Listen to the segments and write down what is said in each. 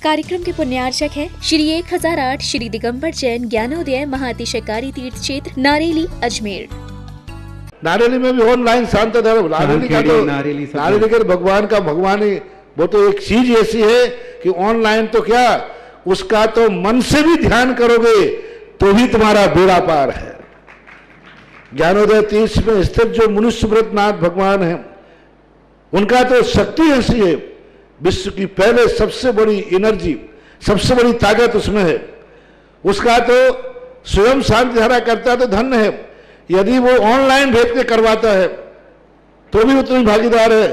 कार्यक्रम के पुण्यार्चक है श्री 1008 श्री दिगंबर जैन ज्ञानोदय महाअतिशयकारी तीर्थ क्षेत्र नारेली अजमेर। नारेली में भी ऑनलाइन शांत धर्म, नारेली का तो नारेली के भगवान का भगवान ही, वो तो एक चीज ऐसी है कि ऑनलाइन तो क्या, उसका तो मन से भी ध्यान करोगे तो भी तुम्हारा बेड़ा पार है। ज्ञानोदय तीर्थ में स्थित जो मुनि सुब्रतनाथ भगवान है, उनका तो शक्ति ऐसी है, विश्व की पहले सबसे बड़ी एनर्जी, सबसे बड़ी ताकत उसमें है। उसका तो स्वयं शांति धारा करता तो धन्य है, यदि वो ऑनलाइन भेज के करवाता है तो भी उतनी भागीदार है,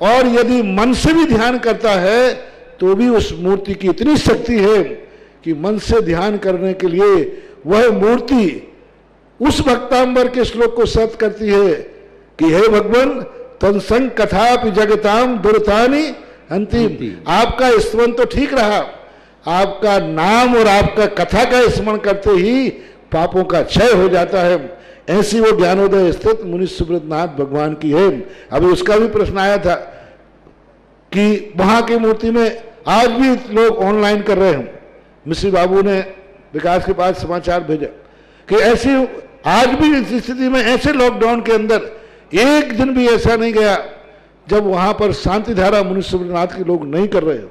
और यदि मन से भी ध्यान करता है तो भी उस मूर्ति की इतनी शक्ति है कि मन से ध्यान करने के लिए वह मूर्ति उस भक्तांबर के श्लोक को सत करती है कि हे भगवान तत्संग कथापि जगताम दुर्तानि अंतिम। आपका स्मरण तो ठीक रहा, आपका नाम और आपका कथा का स्मरण करते ही पापों का क्षय हो जाता है। ऐसी वो ज्ञानोदय स्थित मुनि सुब्रतनाथ भगवान की है। अभी उसका भी प्रश्न आया था कि वहां की मूर्ति में आज भी लोग ऑनलाइन कर रहे हैं। मिश्री बाबू ने विकास के पास समाचार भेजा कि ऐसी आज भी इस स्थिति में, ऐसे लॉकडाउन के अंदर एक दिन भी ऐसा नहीं गया जब वहां पर शांति धारा मुनि सुब्रतनाथ के लोग नहीं कर रहे हो।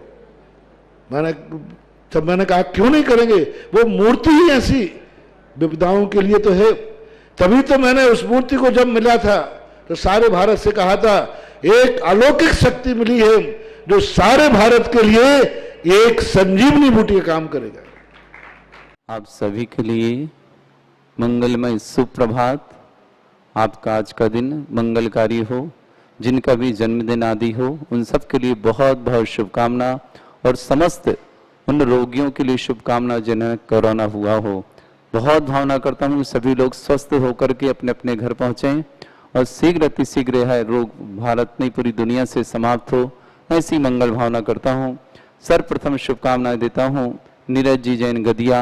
मैंने कहा क्यों नहीं करेंगे, वो मूर्ति ही ऐसी विपदाओं के लिए तो है। तभी तो मैंने उस मूर्ति को जब मिला था तो सारे भारत से कहा था एक अलौकिक शक्ति मिली है जो सारे भारत के लिए एक संजीवनी बूटी का काम करेगा। आप सभी के लिए मंगलमय सुप्रभात। आपका आज का दिन मंगलकारी हो। जिनका भी जन्मदिन आदि हो उन सब के लिए बहुत बहुत शुभकामना, और समस्त उन रोगियों के लिए शुभकामना जिन्हें कोरोना हुआ हो। बहुत भावना करता हूँ सभी लोग स्वस्थ होकर के अपने अपने घर पहुँचें और शीघ्र अतिशीघ्र है रोग भारत में पूरी दुनिया से समाप्त हो, ऐसी मंगल भावना करता हूँ। सर्वप्रथम शुभकामनाएं देता हूँ नीरज जी जैन गदिया,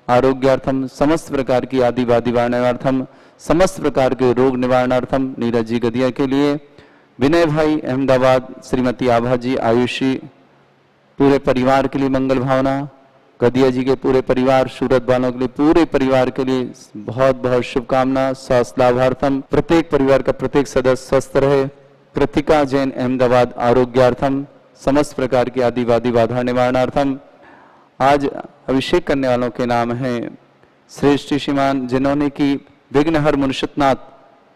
आरोग्यार्थम समस्त प्रकार की आदिवादी निवारणार्थम, समस्त प्रकार के रोग निवारणार्थम नीरज जी गदिया के लिए। विनय भाई अहमदाबाद, श्रीमती आभा जी आयुषी, पूरे परिवार के लिए मंगल भावना। गदिया जी के पूरे परिवार, सूरत वालों के लिए पूरे परिवार के लिए बहुत बहुत शुभकामना। स्वास्थ्य लाभार्थम प्रत्येक परिवार का प्रत्येक सदस्य स्वस्थ रहे। कृतिका जैन अहमदाबाद, आरोग्यार्थम समस्त प्रकार की आदिवादी बाधा निवारणार्थम। आज अभिषेक करने वालों के नाम हैं श्रेष्ठ श्रीमान जिन्होंने की विघ्नहर मुनिषतनाथ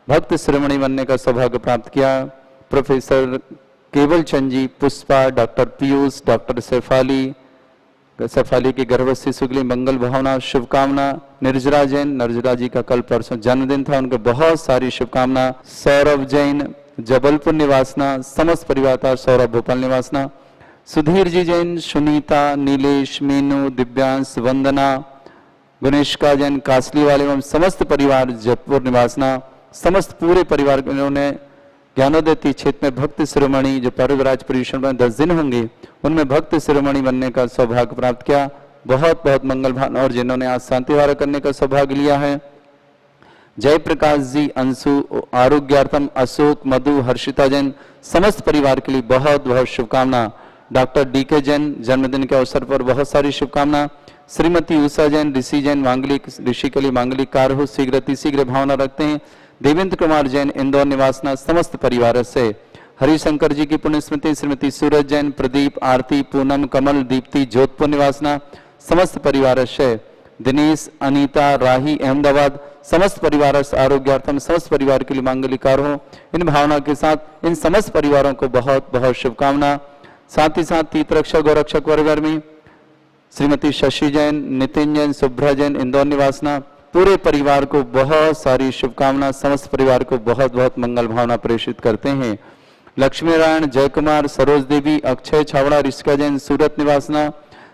भक्त शिरोमणि बनने का सौभाग्य प्राप्त किया। प्रोफेसर केवल चंद जी, पुष्पा, डॉक्टर पीयूष, डॉक्टर सैफाली के गर्भस्थ शिशु के लिए मंगल भावना शुभकामना। निर्जरा जैन, निर्जरा जी का कल परसों जन्मदिन था, उनके बहुत सारी शुभकामना। सौरभ जैन जबलपुर निवासना, समस्त परिवार था सौरभ भोपाल निवासना। सुधीर जी जैन, सुनीता, नीलेश, मीनू, दिव्यांश, वंदना, गणेशका जैन कासली वाले एवं समस्त परिवार जयपुर निवासना। समस्त पूरे परिवार इन्होंने ज्ञानोदय तीर्थ क्षेत्र में भक्त शिरोमणि जो परिवराज परिवेशन में 10 दिन होंगे उनमें भक्त शिरोमणि बनने का सौभाग्य प्राप्त किया। बहुत बहुत मंगल भावना। और जिन्होंने आज शांति वारा करने का सौभाग्य लिया है जयप्रकाश जी, अंशु, आरोग्यार्थम अशोक, मधु, हर्षिता जैन, समस्त परिवार के लिए बहुत बहुत शुभकामना। डॉक्टर डीके जैन जन्मदिन के अवसर पर बहुत सारी शुभकामना। श्रीमती उषा जैन, ऋषि जैन मांगलिक, ऋषि के लिए मांगलिक कार्य हो शीघ्र अतिशीघ्र भावना रखते हैं। देवेंद्र कुमार जैन इंदौर निवासना, समस्त परिवार से। हरिशंकर जी की पुण्य स्मृति श्रीमती सूरज जैन, प्रदीप, आरती, पूनम, कमल, दीप्ति जोधपुर निवासना, समस्त परिवार से। दिनेश, अनीता, राही अहमदाबाद, समस्त परिवार आरोग्यार्थम समस्त परिवार के लिए मांगलिक कार्य हो। इन भावना के साथ इन समस्त परिवारों को बहुत बहुत शुभकामना। साथ ही साथ तीर्थरक्षक गौरक्षक वर्ग में श्रीमती शशि जैन, नितिन जैन, शुभ्रा जैन इंदौर निवासना, पूरे परिवार को बहुत सारी शुभकामना। समस्त परिवार को बहुत बहुत मंगल भावना प्रेषित करते हैं। लक्ष्मी नारायण, जय कुमार, सरोज देवी, अक्षय छावड़ा, ऋषिका जैन सूरत निवासना,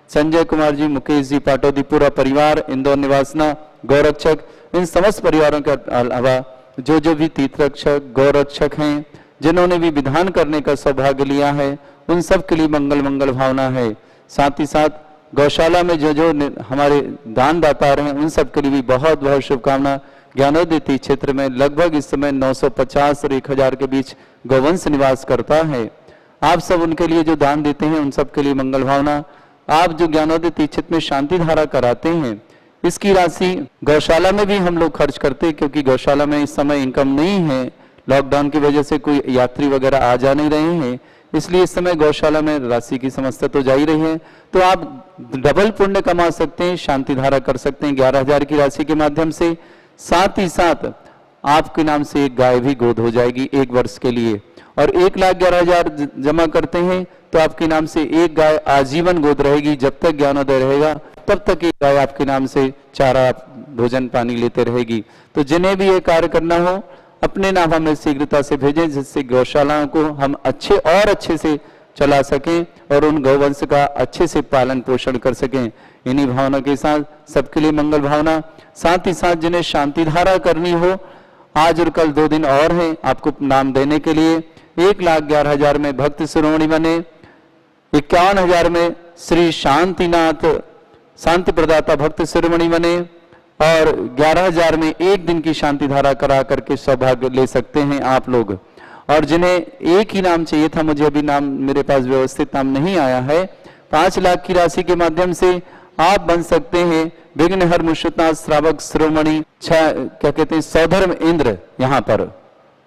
संजय कुमार जी, मुकेश जी पाटोदी, पूरा परिवार इंदौर निवासना, गौरक्षक। इन समस्त परिवारों के अलावा जो भी तीर्थरक्षक गौरक्षक हैं जिन्होंने भी विधान करने का सौभाग्य लिया है उन सब के लिए मंगल भावना है। साथ ही साथ गौशाला में जो हमारे दानदाता रहे उन सब के लिए भी बहुत बहुत शुभकामना। ज्ञानोदय तीर्थ क्षेत्र में लगभग इस समय 950 और 1000 के बीच गौवंश निवास करता है। आप सब उनके लिए जो दान देते हैं उन सब के लिए मंगल भावना। आप जो ज्ञानोदय तीक्षित में शांति धारा कराते हैं, इसकी राशि गौशाला में भी हम लोग खर्च करते हैं, क्योंकि गौशाला में इस समय इनकम नहीं है, लॉकडाउन की वजह से कोई यात्री वगैरह आ जा नहीं रहे हैं, इसलिए इस समय गौशाला में राशि की समस्या तो जा ही रही है। तो आप डबल पुण्य कमा सकते हैं, शांति धारा कर सकते हैं 11,000 की राशि के माध्यम से। साथ ही साथ आपके नाम से एक गाय भी गोद हो जाएगी 1 वर्ष के लिए, और 1,11,000 जमा करते हैं तो आपके नाम से एक गाय आजीवन गोद रहेगी। जब तक ज्ञानोदय रहेगा तब तक एक गाय आपके नाम से चारा भोजन पानी लेते रहेगी। तो जिन्हें भी ये कार्य करना हो अपने नाम हमें शीघ्रता से भेजें, जिससे गौशालाओं को हम अच्छे से चला सकें और उन गौवंश का अच्छे से पालन पोषण कर सकें। इन्हीं भावना के साथ सबके लिए मंगल भावना। साथ ही साथ जिन्हें शांति धारा करनी हो, आज और कल 2 दिन और हैं आपको नाम देने के लिए। 1,11,000 में भक्त शिरोमणि बने, 51,000 में श्री शांतिनाथ शांति प्रदाता भक्त शिरोमणि बने, और 11,000 में 1 दिन की शांति धारा करा करके सौभाग्य ले सकते हैं आप लोग। और जिन्हें एक ही नाम चाहिए था, मुझे अभी नाम मेरे पास व्यवस्थित नाम नहीं आया है, 5 लाख की राशि के माध्यम से आप बन सकते हैं विघ्नहर मुश्रितनाथ श्रावक शिरोमणि क्या कहते हैं सौधर्म इंद्र। यहाँ पर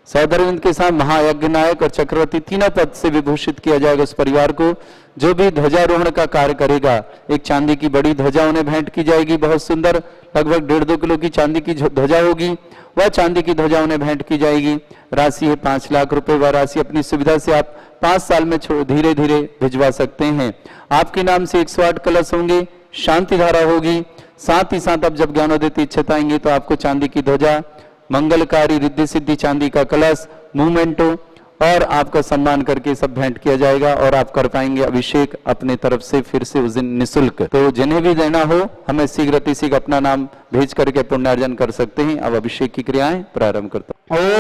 सौधर्म इंद्र के साथ महायज्ञ नायक और चक्रवर्ती तीनों पद से विभूषित किया जाएगा उस परिवार को। जो भी ध्वजारोहण का कार्य करेगा, एक चांदी की बड़ी ध्वजा उन्हें भेंट की जाएगी, बहुत सुंदर, लगभग 1.5-2 किलो की चांदी की ध्वजा होगी, वह चांदी की ध्वजा उन्हें भेंट की जाएगी। राशि है 5 लाख रुपए। वह राशि अपनी सुविधा से आप 5 साल में धीरे धीरे भिजवा सकते हैं। आपके नाम से 108 कलश होंगे, शांति धारा होगी। साथ ही साथ अब जब ज्ञानोदय तीक्षित आएंगे तो आपको चांदी की ध्वजा, मंगलकारी रिद्धि सिद्धि चांदी का कलश, मूवमेंटो और आपका सम्मान करके सब भेंट किया जाएगा, और आप कर पाएंगे अभिषेक अपने तरफ से फिर से उस दिन निःशुल्क। तो जिन्हें भी देना हो हमें शीघ्र अपना नाम भेज करके पुण्यार्जन कर सकते हैं। अब अभिषेक की क्रियाएं प्रारंभ करता हूं।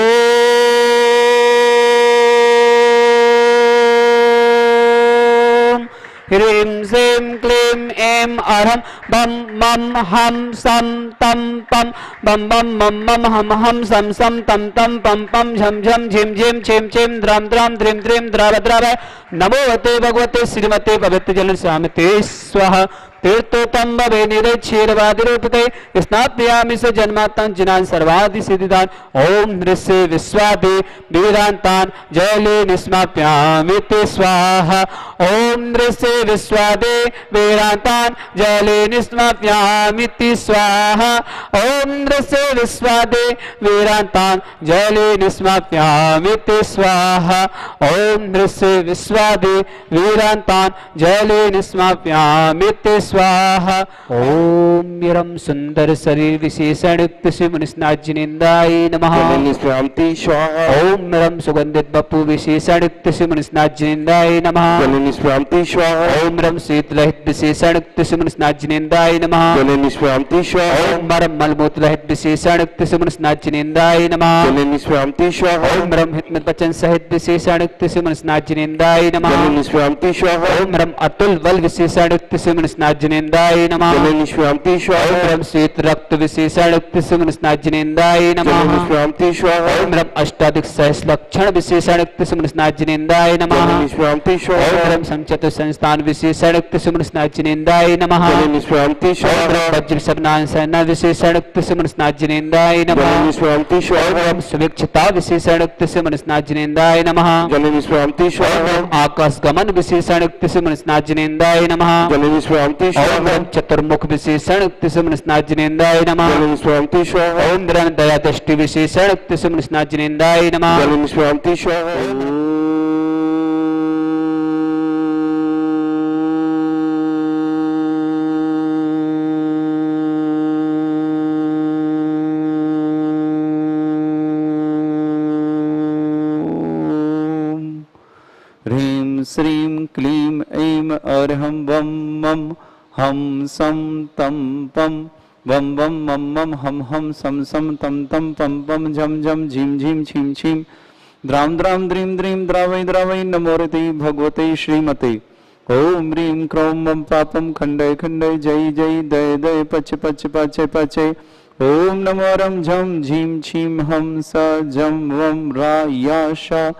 ह्रीं श्रीं क्लीं ऐं अरहं बम मम हम सम तम पम बम बम मम मम हम हम सम सम तम तम पम पम झम झम झिम झिम छिम छिम द्रम द्रम द्रिम द्रिम द्रव द्रव। नमोवते भगवते श्रीमते पवित्र जल स्वामिते स्वाहा। तीर्थोत्तम भवे निरक्षीरवादिरूपते स्नापयामि स जन्मात्मन् जिनान् सर्वादि सिद्धिदान्। ओम नृस्य विश्वादे वेदान्तान् जले निस्माप्यामि ते स्वाहा। ओम नृस्य विश्वादे वेदान्तान् जले निस्माप्यामि ते स्वाहा। ओम नृस्य विश्वादे वेदान्तान् जले निस्माप्यामि ते स्वाहा। ओम नृस्य विश्वादे वेदान्तान् जले निस्माप्यामि ते स्वाहा। ओम यरम सुंदर शरीर विशेषण युक्त श्री मुनिस्नाजिनेन्द्राय नमः। शांति स्वाहा। ओम नरम सुगंधित बपु विशेषण युक्त श्री मुनिस्नाजिनेन्द्राय नमः। शांति स्वाहा। ओम रम शीतलहित विशेषण युक्त श्री मुनिस्नाजिनेन्द्राय नमः। शांति स्वाहा। ओम मरम मलमूत्रहित विशेषण युक्त श्री मुनिस्नाजिनेन्द्राय नमः। शांति स्वाहा। ओम रम हितमत वचन सहित विशेषण युक्त श्री मुनिस्नाजिनेन्द्राय नमः। शांति स्वाहा। ओम रम अतुल बल विशेषण युक्त श्री मुनिस्नाजिनेन्द्राय नमः। शांति स्वाहा। ओम रम शीत रक्त विशेषण युक्त श्री मुनिस्नाजिनेन्द्राय नमः। शांति स्वाहा। ओम रम अष्टाधिक सहस लक्षण विशेषण युक्त श्री मुनिस्नाजिनेन्द्राय नमः। शांति स्वाहा। ओम रम संचतु संस्थान विशेषण युक्त श्री मुनिस्नाजिनेन्द्राय नमः। शांति स्वाहा। ओम रम वज्र सबनान सेना विशेषण युक्त श्री मुनिस्नाजिनेन्द्राय नमः। शांति स्वाहा। ओम रम सुविक्षता विशेषण युक्त श्री मुनिस्नाजिनेन्द्राय नमः। शांति स्वाहा। ओम आकाश गमन विशेषण युक्त श्री मुनिस्नाजिनेन्द्राय नमः। शांति स्वाहा। ओम चतुर्मुख विशेषण युक्त श्री मुनिस्नाजिनेन्द्राय नमः। शांति स्वाहा। ओम द्रन दया दृष्टि विशेषण युक्त श्री मुनिस्नाजिनेन्द्राय नमः। शांति स्वाहा। ह्रीं श्रीं क्लीं ऐं अरहं वं मम हम सम तम पम वम वम मम मम हम हम सम सम तम तम पम पम झम झम झिम झिम छिम छिम द्राम द्राम द्रीम द्रीम द्रावै द्रावै नमोरते भगवते श्रीमते। ओम ह्रीं क्रों मम पापम खंडय खंडय जय जय दय दय पच पच पचे पचे। ओम नमो रम झम झीम छीम हम स जम वम रा या शा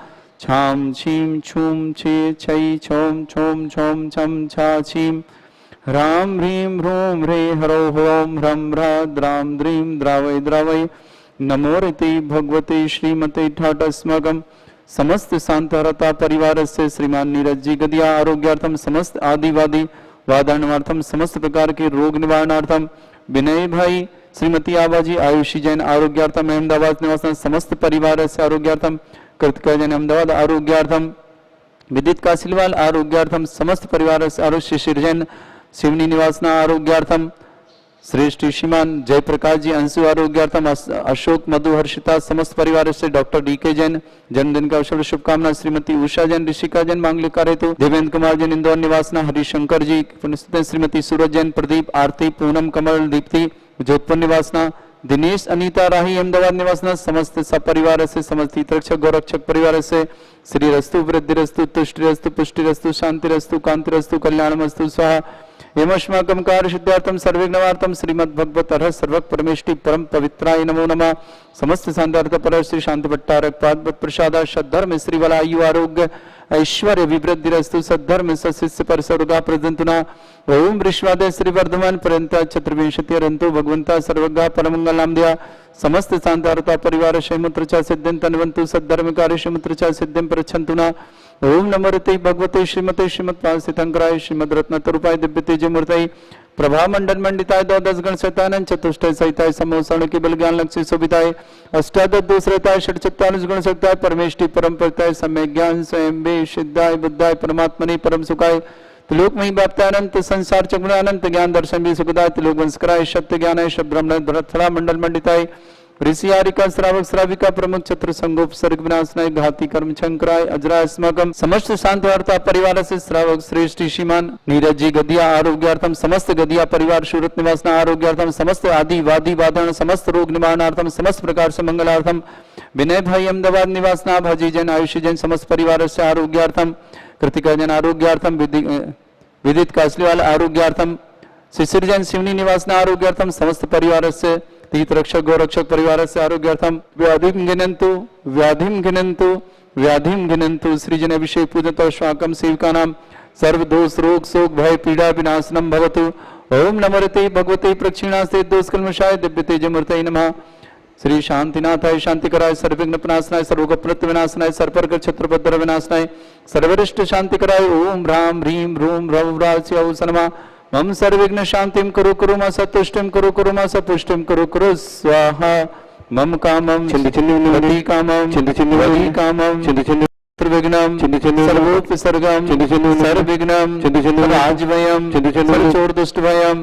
छाम छीम छूम छे छै छोम छोम छोम छम छा छीम राम ह्रीं ह्रूं ह्रे हरो ह्रों ह्रं ह्राद्रां द्रीं द्रावय द्रावय नमो रीति भगवते श्रीमते ठाट अस्माकं समस्त शांतरता परिवार से श्रीमान नीरज जी गदिया आरोग्यार्थम समस्त आदिवादी वादान्वार्थम समस्त प्रकार के रोग निवारणार्थम विनय भाई श्रीमती आबाजी आयुषी जैन आरोग्यार्थम अहमदाबाद निवास समस्त परिवार से आरोग्यार्थम कृतिका जैन अहमदाबाद आरोग्यार्थम विदित कासिलवाल आरोग्यार्थम समस्त परिवार से आरोग्य शिशिर जैन शिवनी निवासना आरोग्यार्थम श्रेष्ठ श्रीमान जयप्रकाश जी अंशु आरोग्यार्थम अशोक मधु हर्षिता समस्त परिवार से डॉक्टर डी.के. जैन जन्मदिन का अवसर शुभकामना श्रीमती उषा जैन ऋषिका जैन मांगलिक कार्य हेतु देवेंद्र कुमार जैन इंदौर निवासना हरिशंकर जी पुण्यतिथि श्रीमती सूरज जैन प्रदीप आरती पूनम कमल दीप्ति जोधपुर निवासना दिनेश अनीता राही अहमदाबाद निवासना समस्त सपरिवार से समस्त हितरक्षक गौरक्षक परिवार से श्री रस्तु वृद्धि रस्तु तुष्टि रस्तु पुष्टि रस्तु शांति रस्तु कांति रस्तु कल्याणमस्तु स्वाहा यमस्माकं कार्य सिद्धार्थम सर्वज्ञवार्थम श्रीमद् भगवत अर्ह सर्वक परमेष्टि परम पवित्राय नमो नमः समस्त शांतार्थ पर श्री शांति भट्टारक पाद प्रसाद सद्धर्म श्री वला आयु आरोग्य ऐश्वर्य विवृद्धि रस्तु सद्धर्म सशिष्य पर सर्वगा प्रदंतुना ओम विश्वादय श्री वर्धमान पर्यंत चतुर्विंशति अरंतो भगवंता सर्वगा परमंगल नाम दिया समस्त शांतार्थ परिवार शैमुत्र चा सिद्धिं तन्वन्तु सद्धर्म कार्य शैमुत्र चा सिद्धिं प्रच्छन्तुना ओम नमो ऋते भगवते श्रीमते श्रीमत्पादसितंकराय श्रीमद रत्नतरूपाय दिव्य तेज मूर्तये प्रभा मंडल मंडिताय द्वादश गण शतानन चतुष्टय सहिताय समोसण के बल ज्ञान लक्ष्य शोभिताय अष्टादश दूसरताय षट 44 गुण शक्ताय परमेष्टि परम परताय समय ज्ञान स्वयं वे सिद्धाय बुद्धाय परमात्मने परम सुखाय त्रिलोक मही व्याप्ताय अनंत संसार चक्र अनंत ज्ञान दर्शन भी सुखदाय त्रिलोक वंशकराय सत्य ज्ञानाय शब्द ब्रह्मण धरथड़ा मंडल मंडिताय ऋषि आरिका श्रावक श्राविका प्रमुख छत्र संगोप सर्ग विनाशनाय घाती कर्म शंकराय अजरा अस्माकम समस्त शांत वार्ता परिवार से श्रावक श्रेष्ठ श्रीमान नीरज जी गदिया आरोग्यार्थम समस्त गदिया परिवार सूरत निवासना आरोग्यार्थम समस्त आदि वादी वादन समस्त रोग निवारणार्थम समस्त प्रकार से मंगलार्थम विनय भाई अहमदाबाद निवासना भाजी जैन आयुषी जैन समस्त परिवार से आरोग्यार्थम कृतिका जैन आरोग्यार्थम विदित कासलीवाल आरोग्यार्थम शिशिर जैन शिवनी निवासना आरोग्यार्थम समस्त परिवार से तीर्थ रक्षक गौरक्षक परिवार से आरोग्यार्थम व्याधिम गिनंतु सृजन अभिषेक पूजन स्वाकम सेविका नाम सर्व दोष रोग शोक भय पीड़ा विनाशनम भवतु ओम नमोते भगवते प्रक्षिणास्ते दोष कल्मषाय दिव्य तेज मूर्तये नमः श्री शांतिनाथाय शांतिकराय सर्वविघ्न विनाशनाय सर्वोपप्रत विनाशनाय सर्पर छत्रभद्र विनाशनाय सर्वरिष्ट शांतिकराय ओम ह्रां ह्रीं ह्रूं ह्रौरास्यौ सनमा मम सर्वविघ्न शांतिं कुरु मा सतुष्टिं कुरु मा सपुष्टिं कुरु स्वाहा मम कामं वदी कामं विघ्नम सर्वोपसर्गम सर्वविघ्नम राजवयम सर्वचोरदुष्टभयम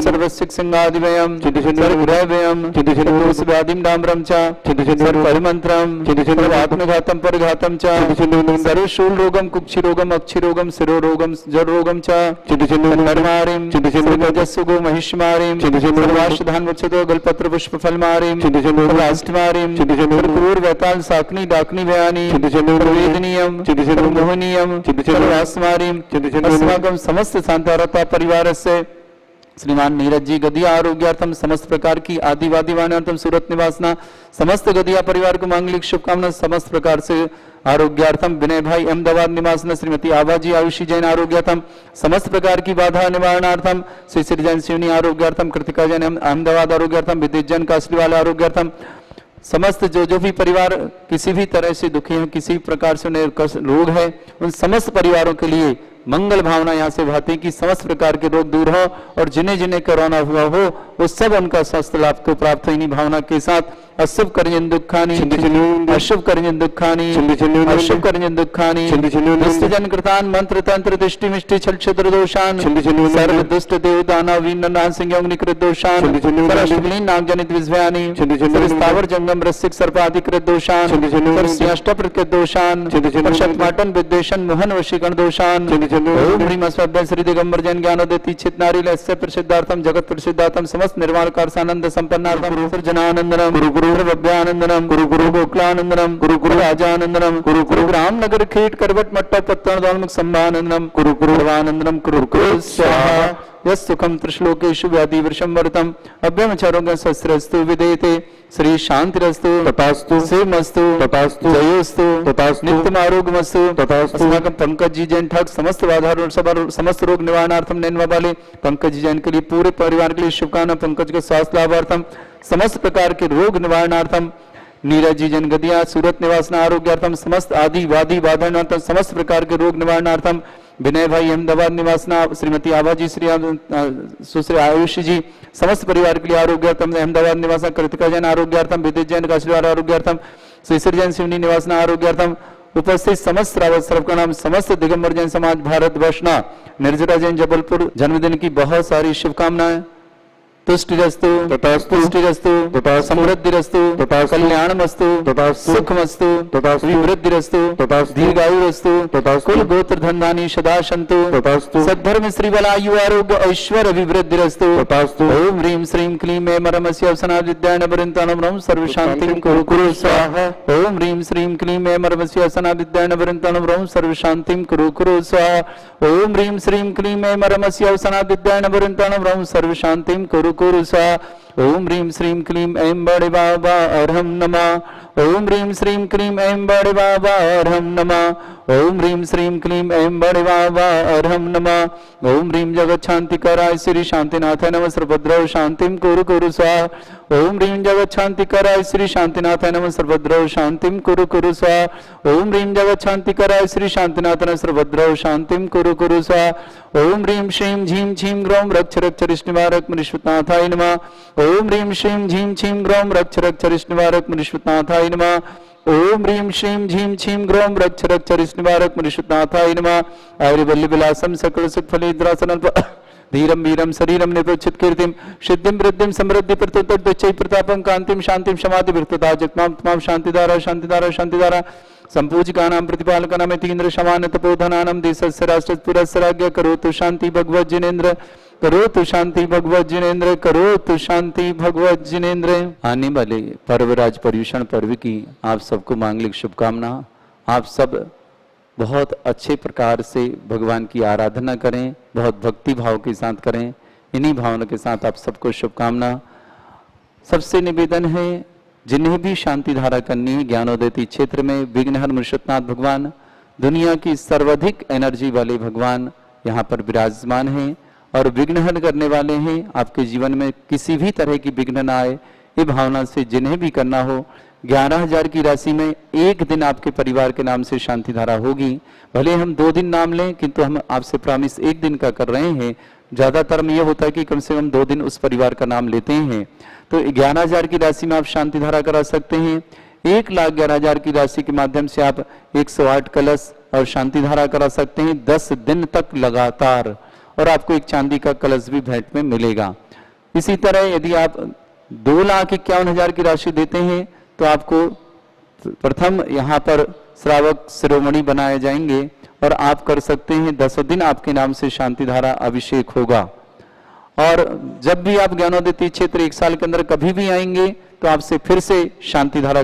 सर्वसिंहादिभयम सर्वग्रहभयम सर्वव्याधिं डाम्रम च सर्वपरिमन्त्रम सर्वात्मघातं परघातं च सर्वशूलरोगं कुक्षिरोगं अक्षिरोगं शिरोरोगं जडरोगं च नरमारिं सर्वजस्सुगो महिष्मारिं सर्वाश्वधानवक्षतो गलपत्र पुष्पफलमारिं सर्वाष्टमारिं सर्वक्रूरवैताल साकनी डाकनी भयानी वेदनीयम मोहनीयम अस्माकं समस्त शांतारता परिवार से श्रीमान नीरज जी गदिया आरोग्यार्थम समस्त प्रकार की आदिवादी वाण्यार्थम सूरत निवासना समस्त गदिया परिवार को मांगलिक शुभकामना समस्त प्रकार से आरोग्यार्थम विनय भाई अहमदाबाद निवासना श्रीमती आबाजी आयुषी जैन आरोग्यार्थम समस्त प्रकार की बाधा निवारणार्थम श्री श्री जैन शिवनी आरोग्यार्थम कृतिका जैन अहमदाबाद आरोग्यार्थम विद्युत जैन कासलीवाल आरोग्यार्थम समस्त जो भी परिवार किसी भी तरह से दुखी हैं, किसी प्रकार से उन्हें रोग है, उन समस्त परिवारों के लिए मंगल भावना यहाँ से भाती है कि समस्त प्रकार के रोग दूर हो और जिन्हें जिन्हें कोरोना हुआ हो वो सब उनका स्वास्थ्य लाभ को प्राप्त हो। इन्हीं भावना के साथ अशुभ कर्जन दुखानी अशुभ कर्जन दुखानी अशुभ कर्जन दुखानी दुष्टजन कृतान मंत्र तंत्र दृष्टि मिष्टि छल क्षत्र दोषान सर्व दुष्ट देव दानव वीरनाथ सिंह निकृत दोषान सर्वलीन नाग जनित विज्ञानी स्थावर जंगम रसिक सर्पाधिकृत दोषान सिंहष्ट प्रकृत दोषान शतमाटन विद्वेषण मोहन वशीकरण दोषान ओम ह्रीं अस्मभ्यं श्री दिगंबर जैन ज्ञानोदय चित नारीलस्य प्रसिद्धार्थम जगत प्रसिद्धार्थम समस्त निर्माण कारसानंद संपन्नार्थम सर्वजनानंदनम गुरु भव्यानंदनम गुरु गोकुलानंदनम गुरु राजानंदनम गुरु रामनगर खेट करवट मट्टा पत्तन दालमुख संभानंदनम गुरु भवानंदनम गुरु स्वाहा यस्सुखम त्रिश्लोकेषु व्याधि वृषंवर्तम अभ्यमचारोग्य शस्त्रस्तु विदेते श्री शांतिरस्तु तथास्तु शिवमस्तु तथास्तु जयोस्तु तथास्तु नित्यम आरोग्यमस्तु तथास्तु अस्माकं पंकज जी जैन ठाक समस्त बाधा और समस्त रोग निवारणार्थम नैनवा वाले पंकज जी जैन के लिए पूरे परिवार के लिए शुभकामना। पंकज के स्वास्थ्य लाभार्थम समस्त प्रकार के रोग निवारणार्थम नीरज जी जन गदिया सूरत निवासना आरोग्यार्थम समस्त आदि वादी बाधानार्थम समस्त प्रकार के रोग निवारणार्थम विनय भाई अहमदाबाद निवासना श्रीमती आभा जी श्री सुश्री आयुष जी समस्त परिवार के लिए आरोग्यार्थम अहमदाबाद निवासना कृतिका जैन आरोग्यार्थम विद्युत जैन काशीवार आरोग्यार्थम श्री जैन शिवनी निवासना आरोग्यार्थम उपस्थित समस्त रावत सर्व नाम समस्त दिगंबर जैन समाज भारत वर्षना निर्जरा जैन जबलपुर जन्मदिन की बहुत सारी शुभकामनाएं। तुष्टिरस्तु तथास्तु पुष्टिरस्तु तथास्तु समृद्धिरस्तु तथास्तु कल्याणमस्तु तथास्तु सुखमस्तु तथास्तु विवृद्धिरस्तु तथास्तु दीर्घायुरस्तु तथास्तु कुल गोत्र धनधानी सदा सन्तु तथास्तु सद्धर्म श्री बलायु आरोग्य ऐश्वर्य विवृद्धिरस्तु तथास्तु ओम ह्रीं श्रीं क्लीं ऐं मरमस्य अवसना विद्याय नवरन्तानं ब्रह्म सर्वशान्तिं कुरु कुरु स्वाहा। ओम ह्रीं श्रीं क्लीं ऐं मरमस्य अवसना विद्याय नवरन्तानं ब्रह्म सर्वशान्तिं कुरु कुरु स्वाहा। ओम ह्रीं श्रीं क्लीं ऐं मरमस्य अवसना विद्याय नवरन्तानं ब्रह्म सर्वशान्तिं कुरु कुरु स्वाहा। ओम ह्रीं श्रीं क्लीं ऐं बड़े बाबा अर्हं नमः। ओम ह्रीं श्रीं क्लीं ऐं बड़े बाबा अर्हं नमः। ओम ह्रीं श्रीं क्लीं ऐं बड़े बाबा अर्हं नमः। ओम ह्रीं जगत शांति कराय श्री शांतिनाथाय नमः सर्वभद्रौ शांतिं कुरु कुरु स्वाहा। ओम ह्रीं जगत शांति कराय श्री शांतिनाथाय नमः सर्वभद्रौ शांतिं कुरु कुरु स्वाहा। ओम ह्रीं जगत शांति कराय श्री शांतिनाथाय नमः सर्वभद्रौ शांतिं कुरु कुरु स्वाहा। ओम ह्रीं श्रीं झीं छीं ग्रौं रक्ष रक्ष रिष्णिवारक मृष्वतनाथाय नमः। ओम ह्रीं श्रीं झीं छीं ग्रौं रक्ष रक्ष रिष्णिवारक मृष्वतनाथाय नमः। ओम ह्रीं श्रीं झीं छीं ग्रौं रक्ष रक्ष रिष्णिवारक मृष्वतनाथाय नमः। आयुर्वल्ली विलासम सकल सुख फलेद्रासनं धीरम वीरम शरीरम निप्रोचित कीर्तिम सिद्धिम वृद्धिम समृद्धि प्रतोत्तरचै प्रतापं कांतिम शांतिम समाधि वृत्तता जगमाम तमाम शांतिदारा शांतिदारा शांतिदारा संपूजिकानां प्रतिपालकानां यतीन्द्र शमान तपोधनानां देशस्य राष्ट्रस्य पुरस्य राज्ञ करोतु शांति भगवत जिनेन्द्र करोतु शांति भगवत जिनेन्द्र करोतु शांति भगवत जिनेन्द्र। आने वाले पर्वराज पर्यूषण पर्व की आप सबको मांगलिक शुभकामना। आप सब बहुत अच्छे प्रकार से भगवान की आराधना करें, बहुत भक्ति भाव के साथ करें। इन्हीं भावना के साथ आप सबको शुभकामना। सबसे निवेदन है जिन्हें भी शांति धारा करनी है ज्ञानोदय क्षेत्र में विघ्नहर मुर्शदनाथ भगवान दुनिया की सर्वाधिक एनर्जी वाले भगवान यहाँ पर विराजमान हैं और विघ्नहर करने वाले हैं। आपके जीवन में किसी भी तरह की विघ्न ना आए, ये भावना से जिन्हें भी करना हो 11,000 की राशि में एक दिन आपके परिवार के नाम से शांति धारा होगी। भले हम 2 दिन नाम लें किंतु हम आपसे प्रॉमिस 1 दिन का कर रहे हैं। ज्यादातर में यह होता है कि कम से कम 2 दिन उस परिवार का नाम लेते हैं। तो 11,000 की राशि में आप शांति धारा करा सकते हैं। 1,11,000 की राशि के माध्यम से आप 108 कलश और शांति धारा करा सकते हैं 10 दिन तक लगातार, और आपको एक चांदी का कलश भी भेंट में मिलेगा। इसी तरह यदि आप 2,51,000 की राशि देते हैं तो आपको प्रथम यहाँ पर श्रावक शिरोमणि बनाए जाएंगे और आप कर सकते हैं 10 दिन आपके नाम से शांति धारा अभिषेक होगा। और जब भी आप ज्ञानोदय क्षेत्र 1 साल के अंदर कभी भी आएंगे तो आपसे फिर से शांति धारा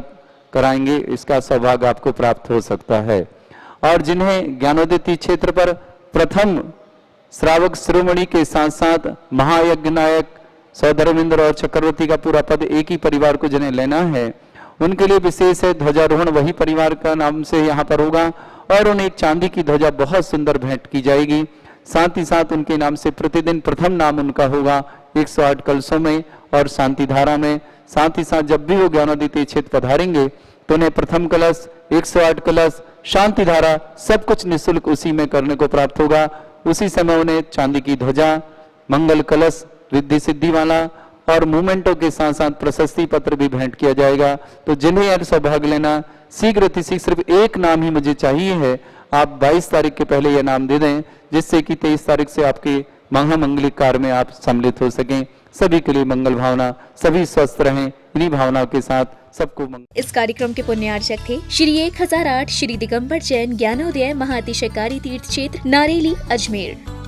कराएंगे, इसका सौभाग्य आपको प्राप्त हो सकता है। और जिन्हें ज्ञानोदय क्षेत्र पर प्रथम श्रावक शिरोमणि के साथ साथ महायज्ञ नायक सौधर्मेंद्र और चक्रवर्ती का पूरा पद एक ही परिवार को जिन्हें लेना है उनके लिए विशेष है ध्वजारोहण वही परिवार का नाम से यहाँ पर होगा और उन्हें एक चांदी की ध्वजा बहुत सुंदर भेंट की जाएगी। साथ ही साथ उनके नाम से प्रतिदिन प्रथम नाम उनका होगा 108 कलशों में और शांति धारा में। साथ ही साथ जब भी वो ज्ञानोदय क्षेत्र पधारेंगे तो उन्हें प्रथम कलश 108 कलश शांति धारा सब कुछ निःशुल्क उसी में करने को प्राप्त होगा। उसी समय उन्हें चांदी की ध्वजा, मंगल कलश, रिद्धि सिद्धि वाला और मूवमेंटों के साथ साथ प्रशस्ति पत्र भी भेंट किया जाएगा। तो जिन्हें यार सौभाग्य लेना शीघ्र सिर्फ एक नाम ही मुझे चाहिए है। आप 22 तारीख के पहले यह नाम दे दें जिससे कि 23 तारीख से आपके महामंगलिक कार्य में आप सम्मिलित हो सकें। सभी के लिए मंगल भावना, सभी स्वस्थ रहें। इन्हीं भावनाओं के साथ सबको इस कार्यक्रम के पुण्यार्चक थे श्री 1008 श्री दिगंबर जैन ज्ञानोदय महाअतिशयकारी तीर्थ क्षेत्र नारेली अजमेर।